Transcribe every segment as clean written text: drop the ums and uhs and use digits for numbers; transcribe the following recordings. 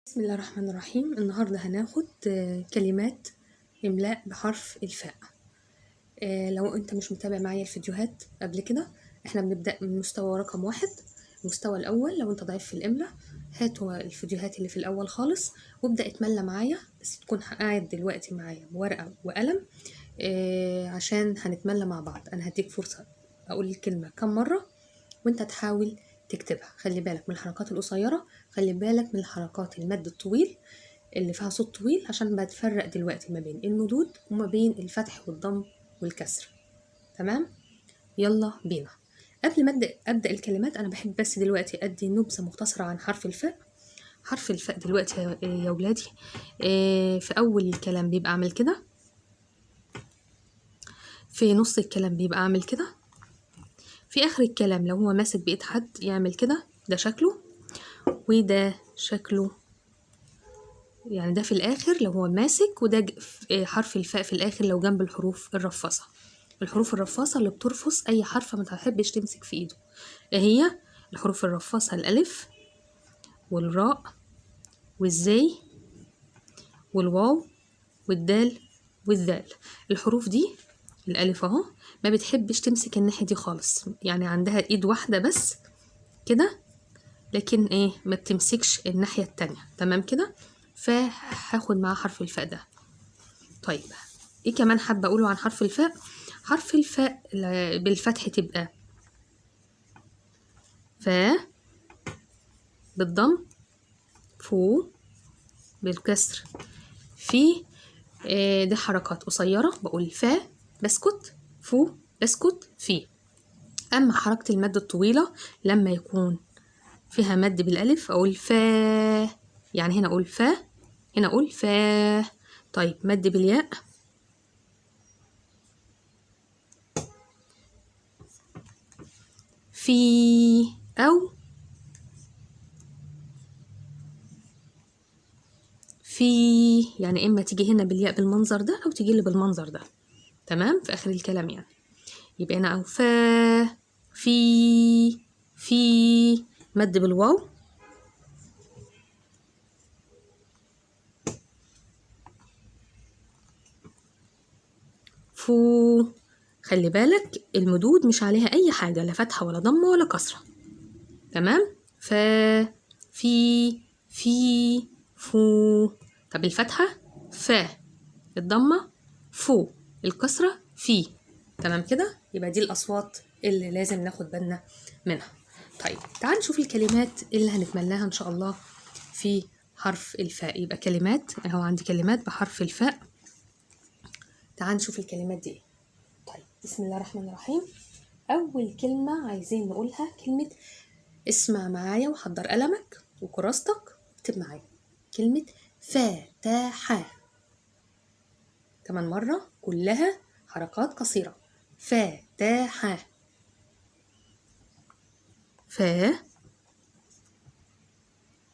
بسم الله الرحمن الرحيم. النهاردة هناخد كلمات إملاء بحرف الفاء. لو أنت مش متابع معايا الفيديوهات قبل كده، احنا بنبدأ من مستوى رقم 1. المستوى الأول لو أنت ضعيف في الإملاء هاتوا الفيديوهات اللي في الأول خالص وابدأ اتملى معايا، بس تكون قاعد دلوقتي معايا بورقة وقلم عشان هنتملى مع بعض. أنا هديك فرصة أقول الكلمة كم مرة وانت تحاول تكتبها. خلي بالك من الحركات القصيرة، خلي بالك من الحركات المد الطويل اللي فيها صوت طويل، عشان بتفرق دلوقتي ما بين المدود وما بين الفتح والضم والكسر. تمام؟ يلا بينا. قبل ما أبدأ الكلمات أنا بحب بس دلوقتي أدي نبذة مختصرة عن حرف الفاء. حرف الفاء دلوقتي يا ولادي في أول الكلام بيبقى عامل كده، في نص الكلام بيبقى عامل كده، في آخر الكلام لو هو ماسك بإيد حد يعمل كده، ده شكله، وده شكله، يعني ده في الآخر لو هو ماسك، وده حرف الفاء في الآخر لو جنب الحروف الرفاصة. الحروف الرفاصة اللي بترفص أي حرف ما تحبش تمسك في إيده، هي الحروف الرفاصة: الألف والراء والزي والواو والدال والذال. الحروف دي الألف أهو ما بتحبش تمسك الناحية دي خالص، يعني عندها إيد واحدة بس كده، لكن ما بتمسكش الناحية التانية. تمام كده؟ فهاخد معاه حرف الفاء ده. طيب ايه كمان حابة اقوله عن حرف الفاء؟ حرف الفاء بالفتح تبقى فا، بالضم فو، بالكسر في. دي حركات قصيرة، بقول فا بسكت، فو بسكت، في. اما حركة المد الطويلة لما يكون فيها مد بالالف اقول فا، يعني هنا اقول فا، هنا اقول فا. طيب مد بالياء، في، أو في، يعني إما تيجي هنا بالياء بالمنظر ده أو تيجي لي بالمنظر ده. تمام؟ في آخر الكلام يعني يبقى هنا أو فا، في مد بالواو، فو. خلي بالك المدود مش عليها أي حاجة، لا فتحة ولا ضمة ولا كسرة. تمام؟ فا، في فو. طب الفتحة فا، الضمة فو، الكسرة في. تمام كده؟ يبقى دي الأصوات اللي لازم ناخد بالنا منها. طيب تعال نشوف الكلمات اللي هنتملاها إن شاء الله في حرف الفاء. يبقى كلمات أهو، عندي كلمات بحرف الفاء. تعال نشوف الكلمات دي. طيب بسم الله الرحمن الرحيم. أول كلمة عايزين نقولها كلمة، اسمع معايا وحضر قلمك وكراستك واكتب معايا كلمة فاتحة. كمان مرة كلها حركات قصيرة. فاتحة، فا،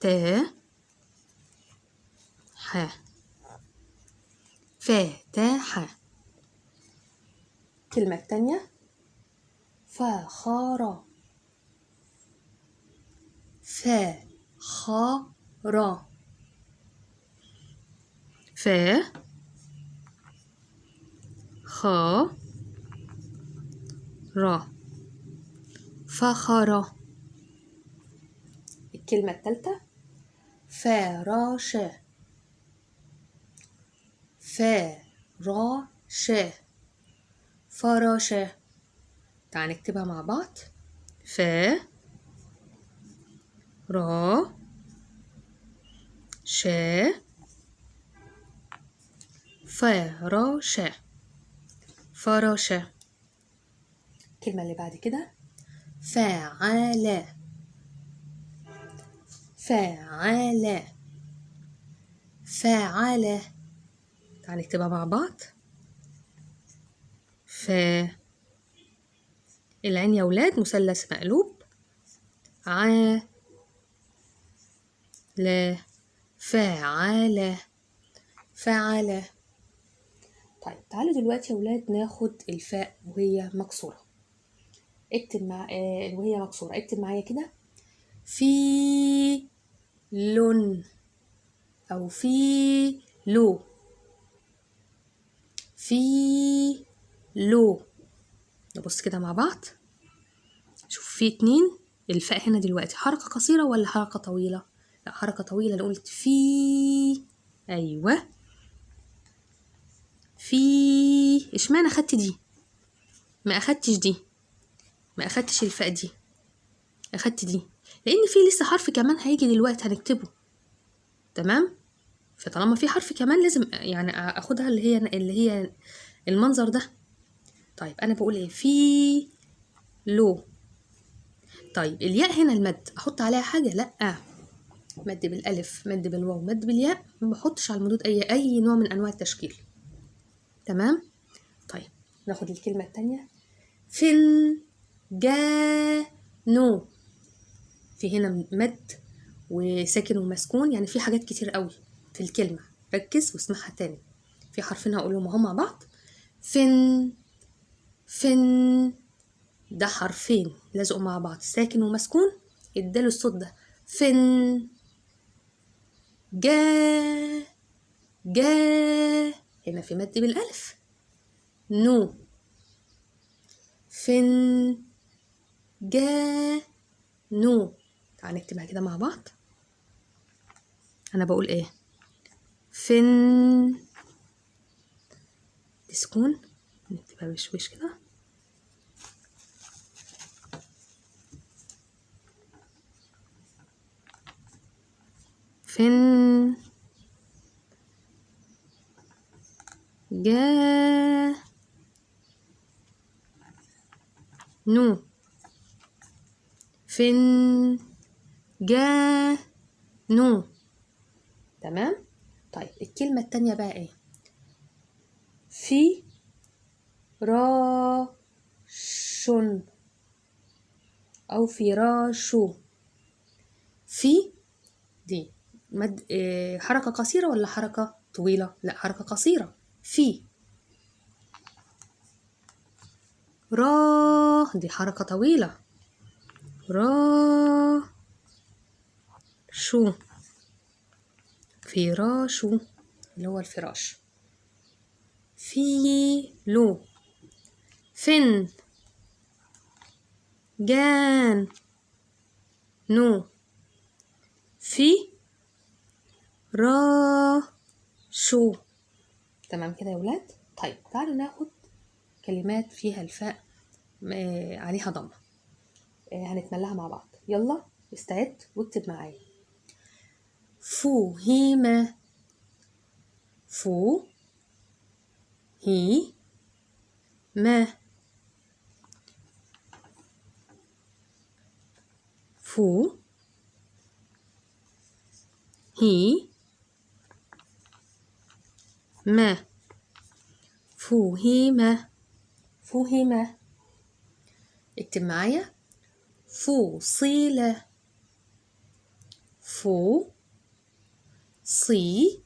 تا، ح، فاتحة. الكلمة التانية فخارة، فخارة، فا، خا، را، فخرة. الكلمة التالتة فراشة، فراشة، فراشة. تعال نكتبها مع بعض. ف، را، ش، فراشة، فراشة. الكلمة اللي بعد كده فعالة، فعالة، فعالة. تعال نكتبها مع بعض. ف، العين يا ولاد مثلث مقلوب، ع، لا، فعالة، فعالة. طيب تعالوا دلوقتي يا ولاد ناخد الفاء وهي مكسورة. اكتب مع وهي مكسورة اكتب معايا كده. في لون، أو في لو، في لو. نبص كده مع بعض، شوف في اتنين. الفاء هنا دلوقتي حركة قصيرة ولا حركة طويلة؟ لا حركة طويلة. لو قلت في، أيوة في، اشمعنى أخدت دي؟ ما أخدتش دي، ما أخدتش الفاء دي، أخدت دي لأن في لسه حرف كمان هيجي دلوقتي هنكتبه. تمام؟ فطالما في حرف كمان لازم يعني أخدها اللي هي المنظر ده. طيب أنا بقول إيه؟ في لو. طيب الياء هنا المد أحط عليها حاجة؟ لأ، مد بالألف، مد بالواو، مد بالياء، ما بحطش على المدود أي نوع من أنواع التشكيل. تمام؟ طيب ناخد الكلمة التانية. فنجانو. في هنا مد وساكن ومسكون، يعني في حاجات كتير قوي في الكلمة. ركز واسمعها تاني. في حرفين هقولهم اهو مع بعض. فن، فن، ده حرفين لازقوا مع بعض ساكن ومسكون، اداله الصوت ده. فن. جا، جا، هنا في مد بالألف. نو. فن جا نو. تعال نكتبها كده مع بعض. أنا بقول إيه؟ فن، سكون، نكتبها بشويش كده. فن جا نو. فن جا نو. تمام؟ طيب الكلمة التانية بقى ايه؟ في راشن أو فراشو. في دي مد حركة قصيرة ولا حركة طويلة؟ لا حركة قصيرة. في. را دي حركة طويلة. را شو، فراشو اللي هو الفراش. في لو. فن جان نو. في را شو. تمام كده يا ولاد؟ طيب تعالوا ناخد كلمات فيها الفاء عليها ضمة، هنتملاها مع بعض. يلا استعد واكتب معايا. فوهيمة. فو هي ما. فو هي ما. فوهيمة. فوهيمة. اكتب معايا. فصيلة. فو صي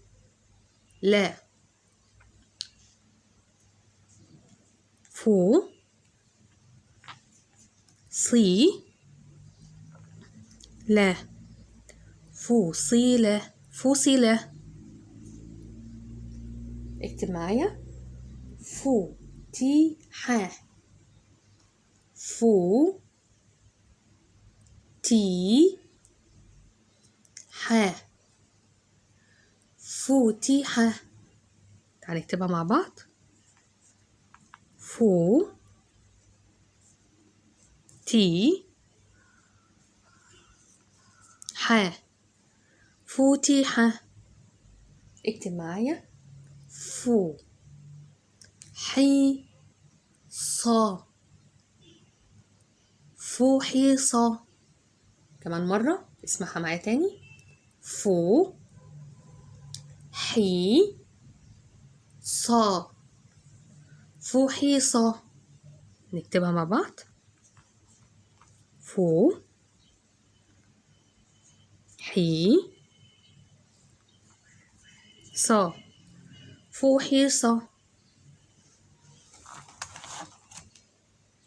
لا. فو صي لا. فصيلة. فصيلة. اكتب معايا. فو تي ح. فو تي ح. فوتيحة. تعالى نكتبها مع بعض. فو تي ح. فوتيحة. اكتب معايا. فو حي صا. فوحيصة. كمان مرة اسمعها معايا تاني. فو حي صا. فوحيصة. نكتبها مع بعض. فو حي صا. فوحيصة.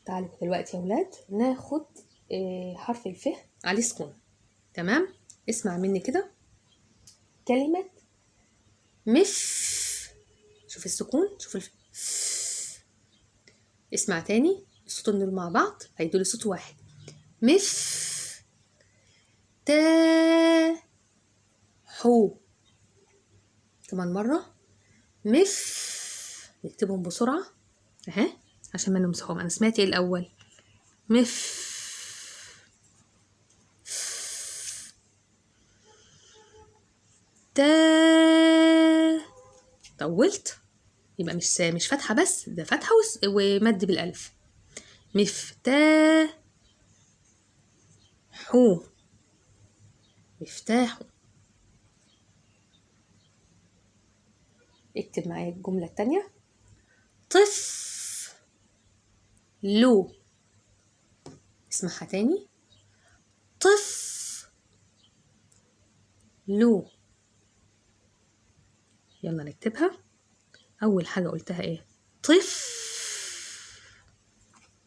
تعالوا دلوقتي يا ولاد ناخد حرف الف عليه سكون. تمام؟ اسمع مني كده. كلمة مف. شوف السكون، شوف اسمع تاني الصوتين دول مع بعض هيدولي صوت واحد. مف تا حو. كمان مرة مف. نكتبهم بسرعة اهي عشان ما نمسحهم. انا سمعت ايه الاول؟ مف. تا. طولت يبقى مش فتحة بس، ده فتحة ومد بالالف. مفتاح حو. مفتاح. اكتب معايا الجملة التانية. طف لو. اسمعها تاني. طف لو. يلا نكتبها. اول حاجة قلتها ايه؟ طف.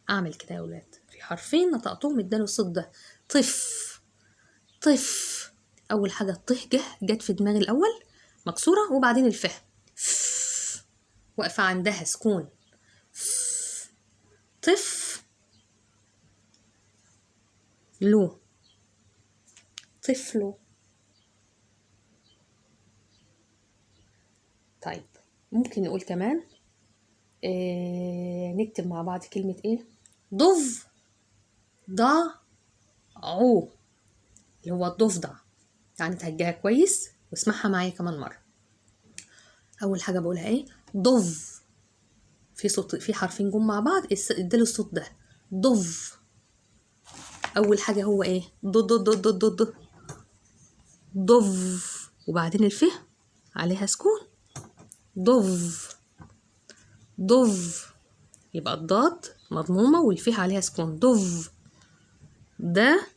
اعمل كده يا ولاد، في حرفين نطقتهم ادالوا الصوت ده. طف. طف. اول حاجة الطه جت في دماغي الاول مكسورة، وبعدين الفه واقفة عندها سكون. طف لو. طفلو. طيب ممكن نقول كمان نكتب مع بعض كلمة ايه؟ ضف ضع عو، اللي هو الضفدع. يعني تهجها كويس واسمعها معايا كمان مرة. أول حاجة بقولها ايه؟ ضف. في صوت، في حرفين جم مع بعض اداله الصوت ده. ضف. أول حاجة هو ايه؟ ض. ضف. وبعدين الفه عليها سكون. ضف. ضف. يبقى الضاد مضمومة والفيه عليها سكون. ضف. ده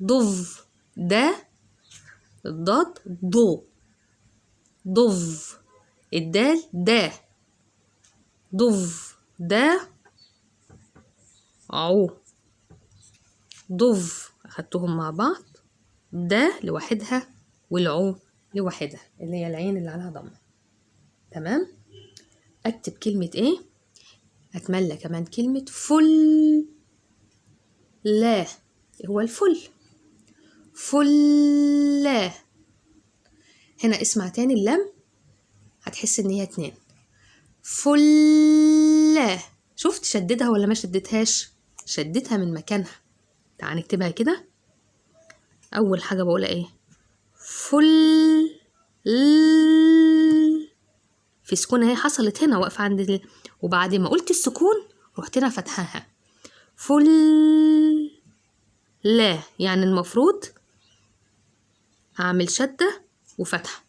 ضف. ده الضاد ضو. ضف. الدال دا. ضف دا عو. ضف أخدتهم مع بعض، دا لوحدها والعو لوحدها اللي هي العين اللي عليها ضمة. تمام. أكتب كلمة إيه؟ أتملى كمان كلمة فل. لا هو الفل. فل. هنا اسمع تاني اللام، هتحس إن هي 2. فل. شفت شددها ولا ما شددتهاش؟ شدتها من مكانها. تعال نكتبها كده. أول حاجة بقولها إيه؟ فل. في سكون اهي حصلت هنا واقفة عند وبعد ما قلت السكون رحت هنا فتحاها. فل. لا يعني المفروض هعمل شدة وفتحة.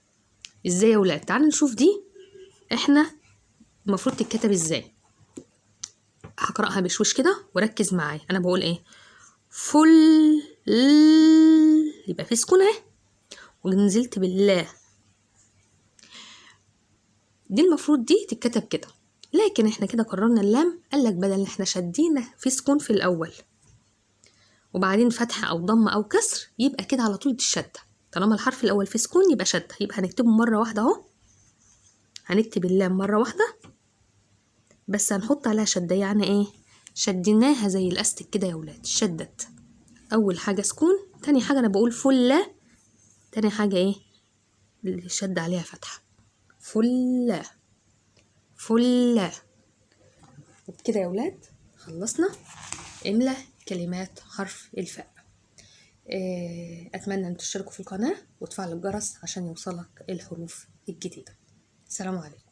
ازاي يا ولاد؟ تعالوا نشوف دي احنا المفروض تتكتب ازاي. هقرأها بشوش كده وركز معايا. انا بقول ايه؟ فل. يبقى في سكون اهي ونزلت بالله. دي المفروض دي تتكتب كده، لكن احنا كده قررنا اللام. قالك بدل احنا شدينا في سكون في الاول وبعدين فتحة او ضمة او كسر، يبقى كده على طول دي الشدة. طالما الحرف الاول في سكون يبقى شدة، يبقى هنكتبه مرة واحدة اهو. هنكتب اللام مرة واحدة بس هنحط عليها شدة. يعني ايه؟ شديناها زي الاستك كده يا ولاد. شدت. اول حاجة سكون، تاني حاجة انا بقول فلة، تاني حاجة ايه؟ اللي شد عليها فتحة. فلة. فلة. وبكده يا ولاد خلصنا املا كلمات حرف الفاء. اتمنى ان تشتركوا في القناة وتفعلوا الجرس عشان يوصلك الحروف الجديدة. السلام عليكم.